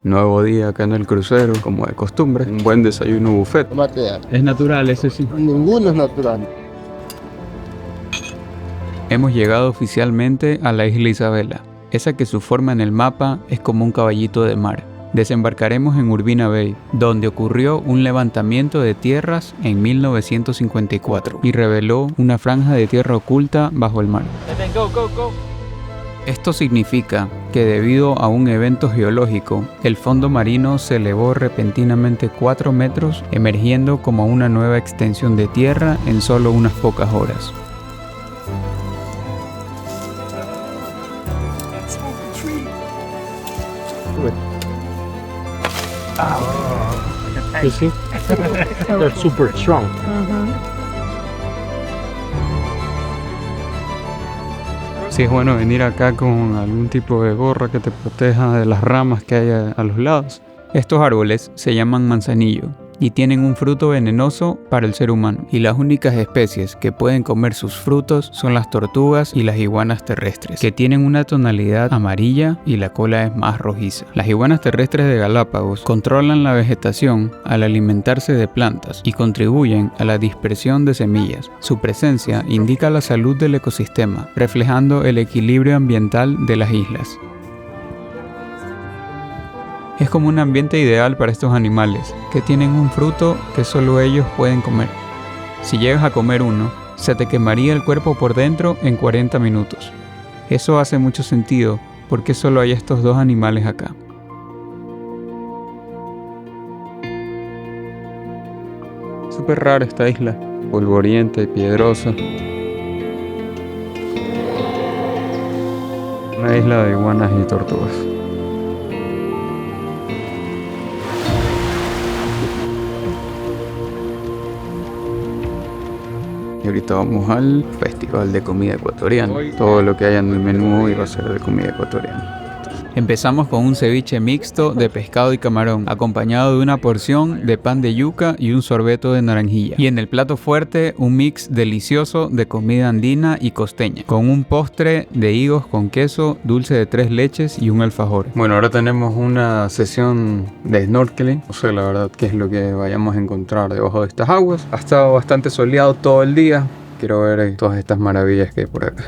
Nuevo día acá en el crucero, como de costumbre. Un buen desayuno buffet. Es natural, ese sí. Ninguno es natural. Hemos llegado oficialmente a la isla Isabela, esa que su forma en el mapa es como un caballito de mar. Desembarcaremos en Urbina Bay, donde ocurrió un levantamiento de tierras en 1954 y reveló una franja de tierra oculta bajo el mar. Esto significa que debido a un evento geológico, el fondo marino se elevó repentinamente 4 metros, emergiendo como una nueva extensión de tierra en solo unas pocas horas. You see? They're super strong. Sí es bueno venir acá con algún tipo de gorra que te proteja de las ramas que hay a los lados. Estos árboles se llaman manzanillo y tienen un fruto venenoso para el ser humano. Y las únicas especies que pueden comer sus frutos son las tortugas y las iguanas terrestres, que tienen una tonalidad amarilla y la cola es más rojiza. Las iguanas terrestres de Galápagos controlan la vegetación al alimentarse de plantas y contribuyen a la dispersión de semillas. Su presencia indica la salud del ecosistema, reflejando el equilibrio ambiental de las islas. Es como un ambiente ideal para estos animales, que tienen un fruto que solo ellos pueden comer. Si llegas a comer uno, se te quemaría el cuerpo por dentro en 40 minutos. Eso hace mucho sentido, porque solo hay estos dos animales acá. Súper rara esta isla, polvorienta y piedrosa. Una isla de iguanas y tortugas. Y ahorita vamos al Festival de Comida Ecuatoriana. Todo lo que haya en el menú hoy va a ser de comida ecuatoriana. Empezamos con un ceviche mixto de pescado y camarón, acompañado de una porción de pan de yuca y un sorbeto de naranjilla. Y en el plato fuerte, un mix delicioso de comida andina y costeña, con un postre de higos con queso, dulce de 3 leches y un alfajor. Bueno, ahora tenemos una sesión de snorkeling. No sé la verdad qué es lo que vayamos a encontrar debajo de estas aguas. Ha estado bastante soleado todo el día. Quiero ver todas estas maravillas que hay por acá.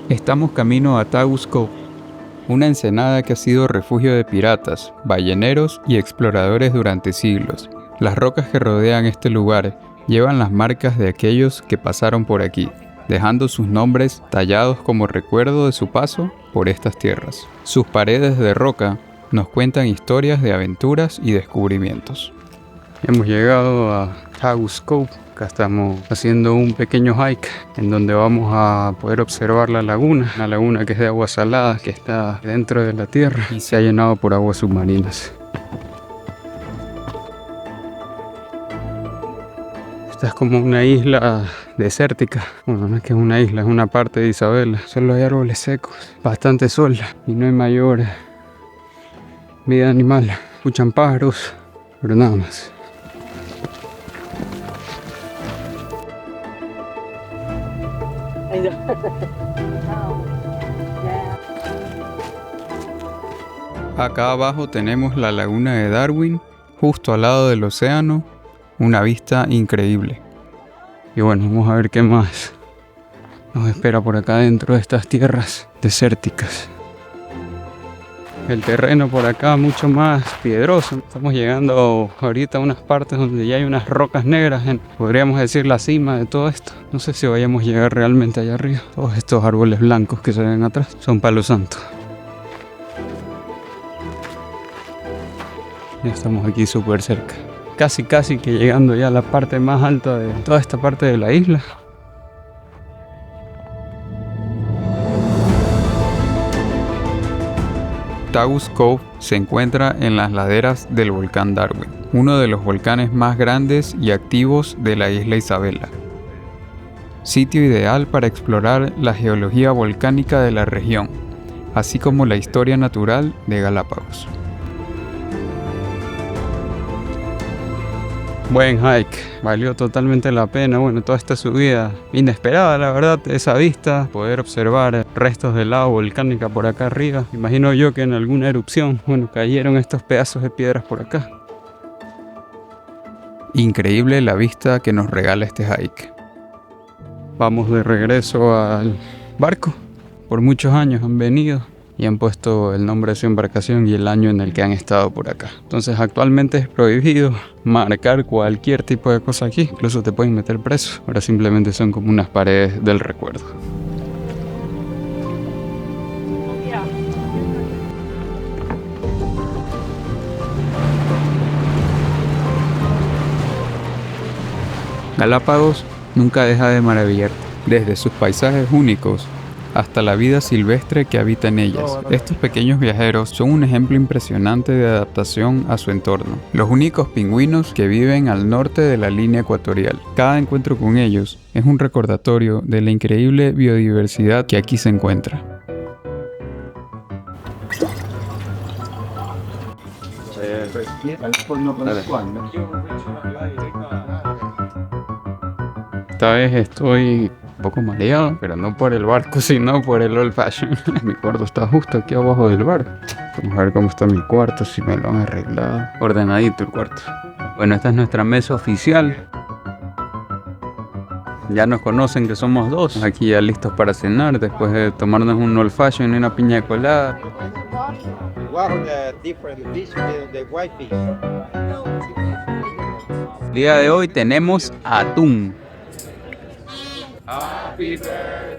Estamos camino a Tagus Cove, una ensenada que ha sido refugio de piratas, balleneros y exploradores durante siglos. Las rocas que rodean este lugar llevan las marcas de aquellos que pasaron por aquí, dejando sus nombres tallados como recuerdo de su paso por estas tierras. Sus paredes de roca nos cuentan historias de aventuras y descubrimientos. Hemos llegado a Tagus Cove. Acá estamos haciendo un pequeño hike en donde vamos a poder observar la laguna. Una laguna que es de agua salada, que está dentro de la tierra y se ha llenado por aguas submarinas. Esta es como una isla desértica. Bueno, no es que es una isla, es una parte de Isabela. Solo hay árboles secos, bastante sol y no hay mayor vida animal. Escuchan pájaros, pero nada más. Acá abajo tenemos la laguna de Darwin, justo al lado del océano, una vista increíble. Y bueno, vamos a ver qué más nos espera por acá dentro de estas tierras desérticas. El terreno por acá mucho más piedroso. Estamos llegando ahorita a unas partes donde ya hay unas rocas negras, podríamos decir la cima de todo esto. No sé si vayamos a llegar realmente allá arriba. Todos estos árboles blancos que se ven atrás son palo santo. Ya estamos aquí súper cerca. Casi que llegando ya a la parte más alta de toda esta parte de la isla. Tagus Cove se encuentra en las laderas del volcán Darwin, uno de los volcanes más grandes y activos de la isla Isabela. Sitio ideal para explorar la geología volcánica de la región, así como la historia natural de Galápagos. Buen hike, valió totalmente la pena. Bueno, toda esta subida inesperada, la verdad, esa vista, poder observar restos de lava volcánica por acá arriba. Imagino yo que en alguna erupción, bueno, cayeron estos pedazos de piedras por acá. Increíble la vista que nos regala este hike. Vamos de regreso al barco. Por muchos años han venido y han puesto el nombre de su embarcación y el año en el que han estado por acá. Entonces actualmente es prohibido marcar cualquier tipo de cosa aquí, incluso te pueden meter preso. Ahora simplemente son como unas paredes del recuerdo. Galápagos nunca deja de maravillar, desde sus paisajes únicos hasta la vida silvestre que habita en ellas. Estos pequeños viajeros son un ejemplo impresionante de adaptación a su entorno. Los únicos pingüinos que viven al norte de la línea ecuatorial. Cada encuentro con ellos es un recordatorio de la increíble biodiversidad que aquí se encuentra. Esta vez estoy un poco mareado, pero no por el barco, sino por el old fashion. Mi cuarto está justo aquí abajo del bar. Vamos a ver cómo está mi cuarto, si me lo han arreglado. Ordenadito el cuarto. Bueno, esta es nuestra mesa oficial. Ya nos conocen que somos dos. Aquí ya listos para cenar, después de tomarnos un old fashion y una piña colada. El día de hoy tenemos atún. Happy birthday.